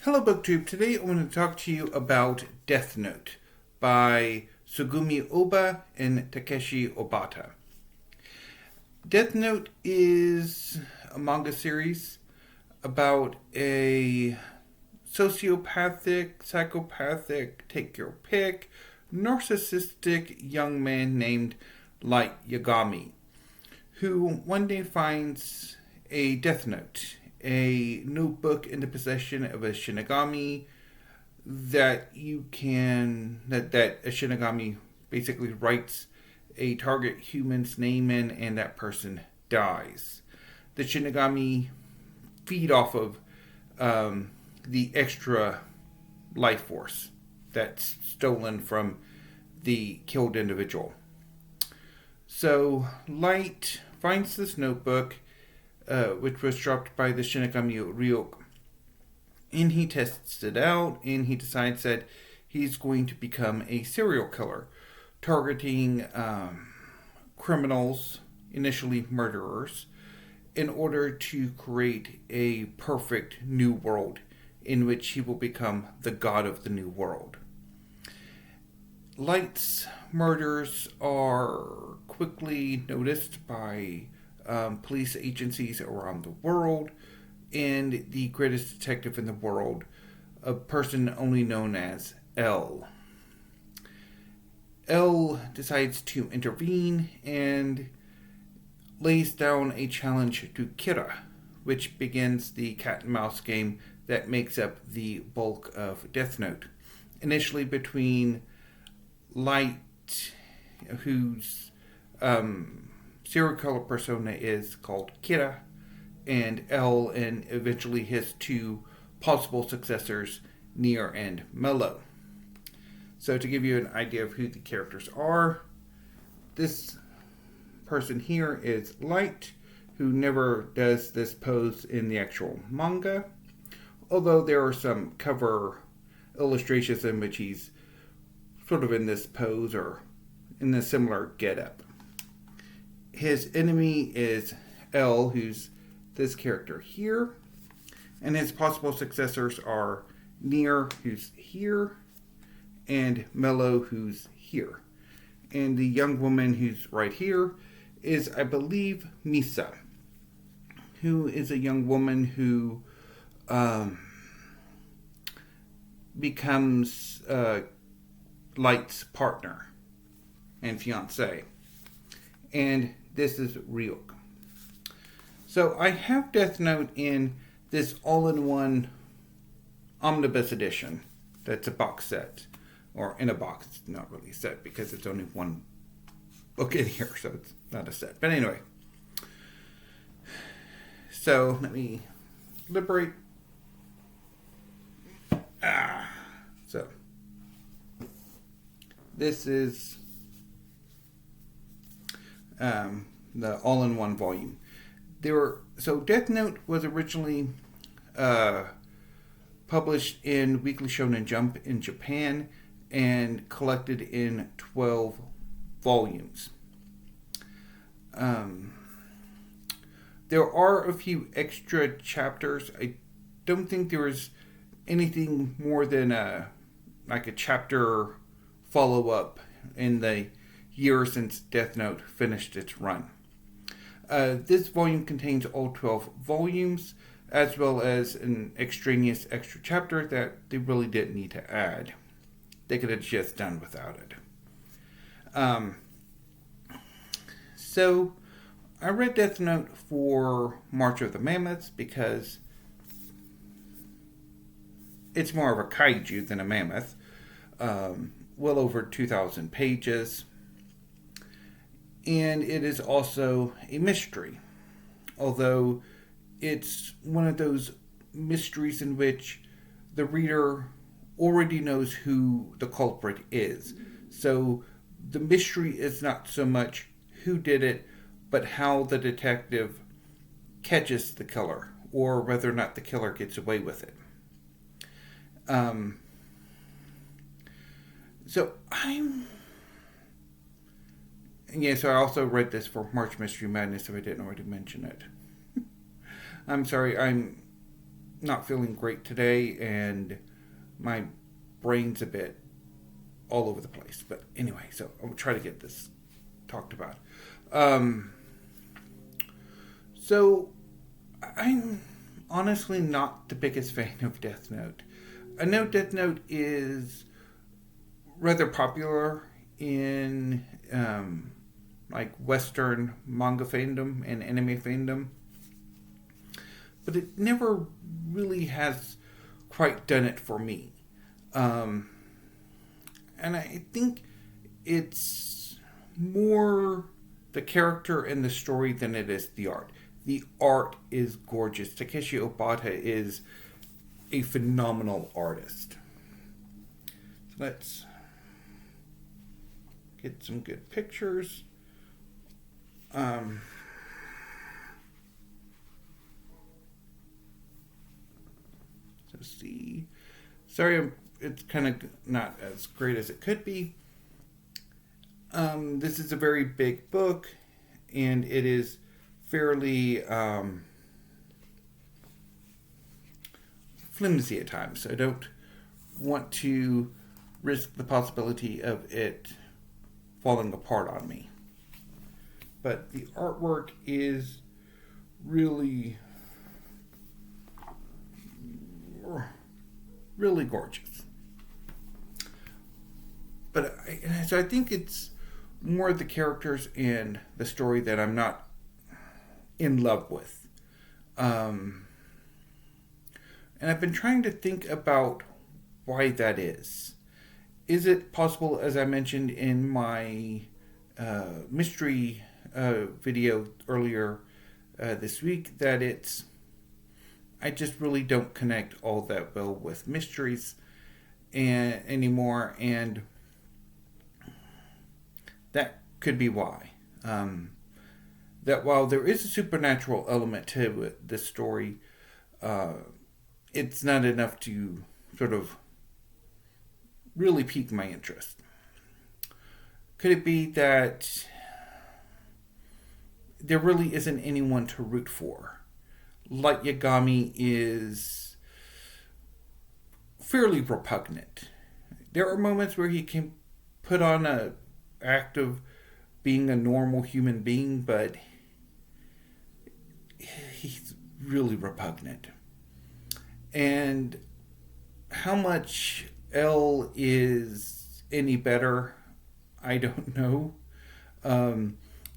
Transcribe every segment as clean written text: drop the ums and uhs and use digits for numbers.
Hello BookTube. Today I want to talk to you about Death Note by Tsugumi Ohba and Takeshi Obata. Death Note is a manga series about a sociopathic, psychopathic, take your pick, narcissistic young man named Light Yagami, who one day finds a Death Note, a notebook in the possession of a Shinigami that a Shinigami basically writes a target human's name in, and that person dies. The Shinigami feed off of the extra life force that's stolen from the killed individual. So Light finds this notebook, which was dropped by the Shinigami Ryuk, and he tests it out, and he decides that he's going to become a serial killer, targeting criminals, initially murderers, in order to create a perfect new world in which he will become the god of the new world. Light's murders are quickly noticed by police agencies around the world, and the greatest detective in the world, a person only known as L. L decides to intervene and lays down a challenge to Kira, which begins the cat and mouse game that makes up the bulk of Death Note. Initially between Light, whose serial killer persona is called Kira, and L, and eventually his two possible successors, Nier and Mello. So to give you an idea of who the characters are, this person here is Light, who never does this pose in the actual manga, although there are some cover illustrations in which he's sort of in this pose or in a similar getup. His enemy is L, who's this character here, and his possible successors are Nier, who's here, and Mello, who's here. And the young woman who's right here is, I believe, Misa, who is a young woman who becomes Light's partner and fiancé. And this is Ryuk. So I have Death Note in this all-in-one omnibus edition. That's a box set. Or in a box. It's not really a set because it's only one book in here, so it's not a set. But anyway. So let me liberate. So this is the all-in-one volume. So Death Note was originally published in Weekly Shonen Jump in Japan and collected in 12 volumes. There are a few extra chapters. I don't think there is anything more than a chapter follow-up in the year since Death Note finished its run. This volume contains all 12 volumes, as well as an extraneous extra chapter that they really didn't need to add. They could have just done without it. So, I read Death Note for March of the Mammoths because it's more of a kaiju than a mammoth. Well over 2,000 pages. And it is also a mystery. Although it's one of those mysteries in which the reader already knows who the culprit is. So the mystery is not so much who did it, but how the detective catches the killer, or whether or not the killer gets away with it. So I also read this for March Mystery Madness, if I didn't already mention it. I'm sorry, I'm not feeling great today, and my brain's a bit all over the place. But anyway, so I'll try to get this talked about. So I'm honestly not the biggest fan of Death Note. I know Death Note is rather popular in like Western manga fandom and anime fandom, but it never really has quite done it for me. And I think it's more the character and the story than it is the art. The art is gorgeous. Takeshi Obata is a phenomenal artist. So let's get some good pictures. So see, sorry, it's kind of not as great as it could be. This is a very big book, and it is fairly flimsy at times. So I don't want to risk the possibility of it falling apart on me. But the artwork is really, really gorgeous. But so I think it's more the characters and the story that I'm not in love with. And I've been trying to think about why that is. Is it possible, as I mentioned in my mystery video earlier this week, that I just really don't connect all that well with mysteries anymore, and that could be why. That while there is a supernatural element to this story, it's not enough to sort of really pique my interest. Could it be that there really isn't anyone to root for? Light Yagami is fairly repugnant. There are moments where he can put on a act of being a normal human being, but he's really repugnant. And how much L is any better, I don't know.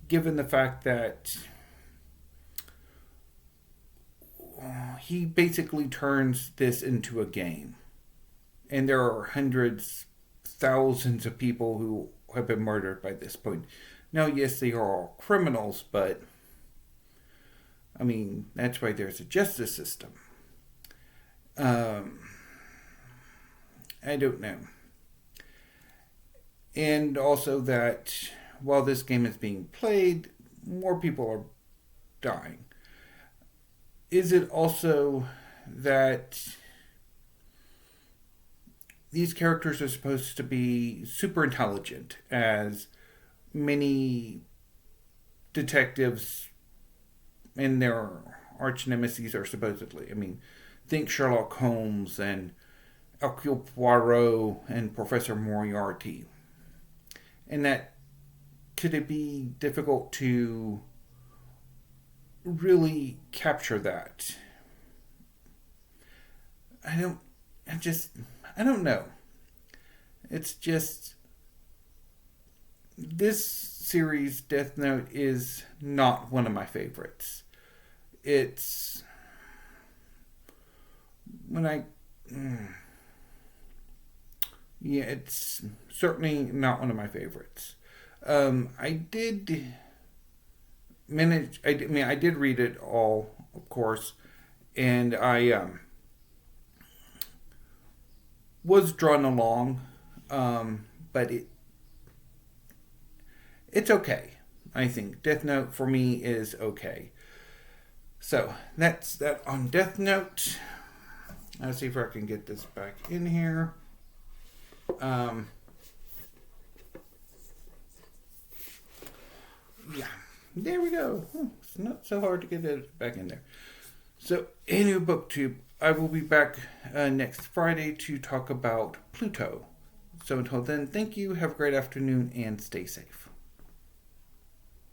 Given the fact that he basically turns this into a game. And there are hundreds, thousands of people who have been murdered by this point. Now, yes, they are all criminals, but I mean, that's why there's a justice system. I don't know. And also that while this game is being played, more people are dying. Is it also that these characters are supposed to be super intelligent, as many detectives and their arch nemesis are supposedly? I mean, think Sherlock Holmes and Hercule Poirot and Professor Moriarty. And that could it be difficult to really capture that? I don't know. It's just this series, Death Note, is not one of my favorites. It's it's certainly not one of my favorites. I did read it all, of course, and I was drawn along, but it's okay. I think Death Note for me is okay. So that's that on Death Note. Let's see if I can get this back in here. Yeah, there we go. It's not so hard to get it back in there. So, anyway, BookTube, I will be back next Friday to talk about Pluto. So until then, thank you, have a great afternoon, and stay safe.